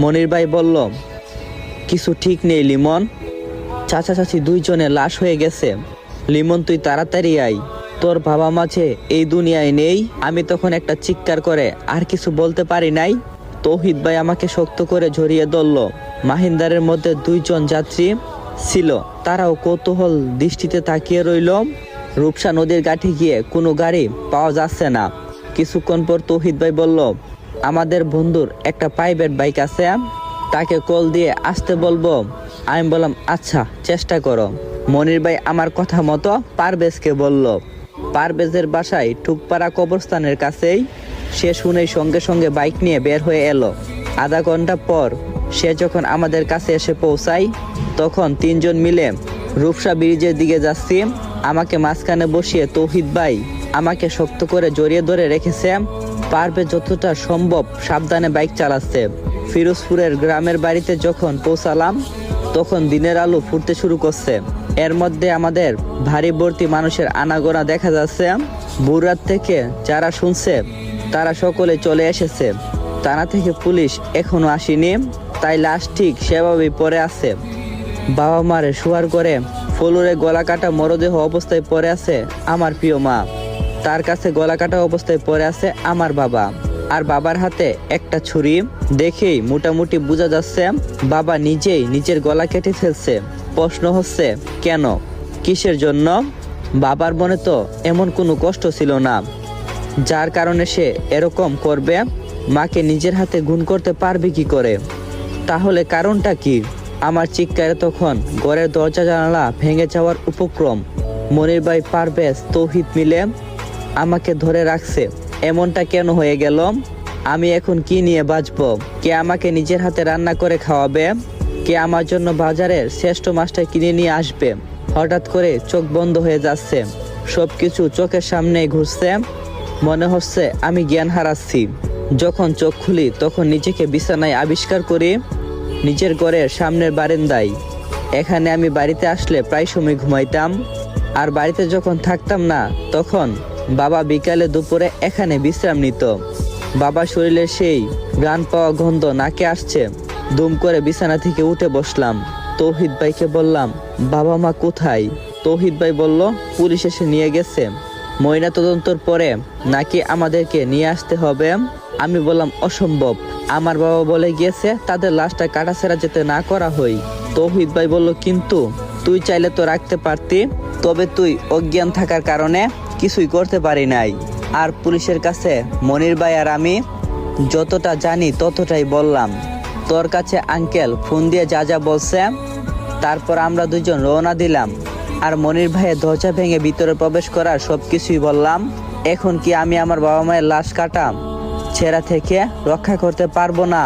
মনির ভাই বলল, কিছু ঠিক নেই লিমন, চাচা চাচি দুইজনে লাশ হয়ে গেছে। লিমন তুই তাড়াতাড়ি আয়, তোর বাবা মাঝে এই দুনিয়ায় নেই। আমি তখন একটা চিৎকার করে আর কিছু বলতে পারি নাই। তৌহিদ ভাই আমাকে শক্ত করে জড়িয়ে ধরল। মাহিন্দারের মধ্যে দুইজন যাত্রী ছিল, তারাও কৌতূহল দৃষ্টিতে তাকিয়ে রইল। রূপসা নদীর ঘাটে গিয়ে কোনো গাড়ি পাওয়া যাচ্ছে না। কিছুক্ষণ পর তৌহিদ ভাই বলল, আমাদের বন্ধুর একটা প্রাইভেট বাইক আছে, তাকে কল দিয়ে আসতে বলবো। আমি বললাম, আচ্ছা চেষ্টা করো। মনির ভাই আমার কথা মতো পারভেজকে বলল। পারভেজের বাসায় টুকপাড়া কবরস্থানের কাছেই। সে শুনেই সঙ্গে সঙ্গে বাইক নিয়ে বের হয়ে এলো। আধা ঘন্টা পর সে যখন আমাদের কাছে এসে পৌঁছায়, তখন তিনজন মিলে রূপসা ব্রিজের দিকে যাচ্ছি। আমাকে মাঝখানে বসিয়ে তৌহিদ ভাই আমাকে শক্ত করে জড়িয়ে ধরে রেখেছে। পারভেজ যতটা সম্ভব সাবধানে বাইক চালাচ্ছে। ফিরোজপুরের গ্রামের বাড়িতে যখন পৌঁছালাম, তখন দিনের আলো ফুটতে শুরু করছে। এর মধ্যে আমাদের ভারী ভর্তি মানুষের আনাগোনা দেখা যাচ্ছে। ভোররাত থেকে যারা শুনছে তারা সকলে চলে এসেছে। থানা থেকে পুলিশ এখনো আসেনি, তাই লাশ ঠিক সেভাবেই পড়ে আছে। বাবা মারে শোয়ার করে ফ্লোরে গলা কাটা মরদেহ অবস্থায় পড়ে আছে আমার প্রিয় মা। তার কাছে গলা কাটা অবস্থায় পড়ে আছে আমার বাবা, আর বাবার হাতে একটা ছুরি। দেখেই মোটামুটি বোঝা যাচ্ছে বাবা নিজেই নিজের গলা কেটে ফেলছে। প্রশ্ন হচ্ছে, কেন, কিসের জন্য? বাবার মনে তো এমন কোনো কষ্ট ছিল না যার কারণে সে এরকম করবে। মাকে নিজের হাতে খুন করতে পারবে কি করে? তাহলে কারণটা কি? আমার চিৎকারে তখন ঘরের দরজা জানালা ভেঙে যাওয়ার উপক্রম। মনির ভাই, পারভেজ, তৌহিদ মিলে আমাকে ধরে রাখছে। এমনটা কেন হয়ে গেল? আমি এখন কি নিয়ে বাঁচবো? কে আমাকে নিজের হাতে রান্না করে খাওয়াবে? কে আমার জন্য বাজারের শ্রেষ্ঠ মাছটা কিনে নিয়ে আসবে? হঠাৎ করে চোখ বন্ধ হয়ে যাচ্ছে, সবকিছু চোখের সামনে ঘুরছে। মনে হচ্ছে আমি জ্ঞান হারাচ্ছি। যখন চোখ খুলি তখন নিজেকে বিছানায় আবিষ্কার করি, নিজের ঘরের সামনের বারান্দায়। এখানে আমি বাড়িতে আসলে প্রায় সময় ঘুমাইতাম, আর বাড়িতে যখন থাকতাম না তখন বাবা বিকালে দুপুরে এখানে বিশ্রাম নিত। বাবা শরীরের সেই গান পাওয়া গন্ধ নাকে আসছে। দুম করে বিছানা থেকে উঠে বসলাম। তৌহিদ ভাইকে বললাম, বাবা মা কোথায়? তৌহিদ ভাই বলল, পুলিশ এসে নিয়ে গেছে। ময়না তদন্তর পরে নাকি আমাদেরকে নিয়ে আসতে হবে। আমি বললাম, অসম্ভব, আমার বাবা বলে গিয়েছে তাদের লাশটা কাটাছেঁড়া যেতে না করা হয়। তৌহিদ ভাই বলল, কিন্তু তুই চাইলে তো রাখতে পারতি, তবে তুই অজ্ঞান থাকার কারণে কিছুই করতে পারি নাই। আর পুলিশের কাছে মনির ভাই আর আমি যতটা জানি ততটাই বললাম। তোর কাছে আঙ্কেল ফোন দিয়ে যা যা বলছে, তারপর আমরা দুজন রওনা দিলাম। আর মনির ভাইয়ের দরজা ভেঙে ভিতরে প্রবেশ করার সবকিছুই বললাম। এখন কি আমি আমার বাবা মায়ের লাশ কাটা ছেঁড়া থেকে রক্ষা করতে পারবো না?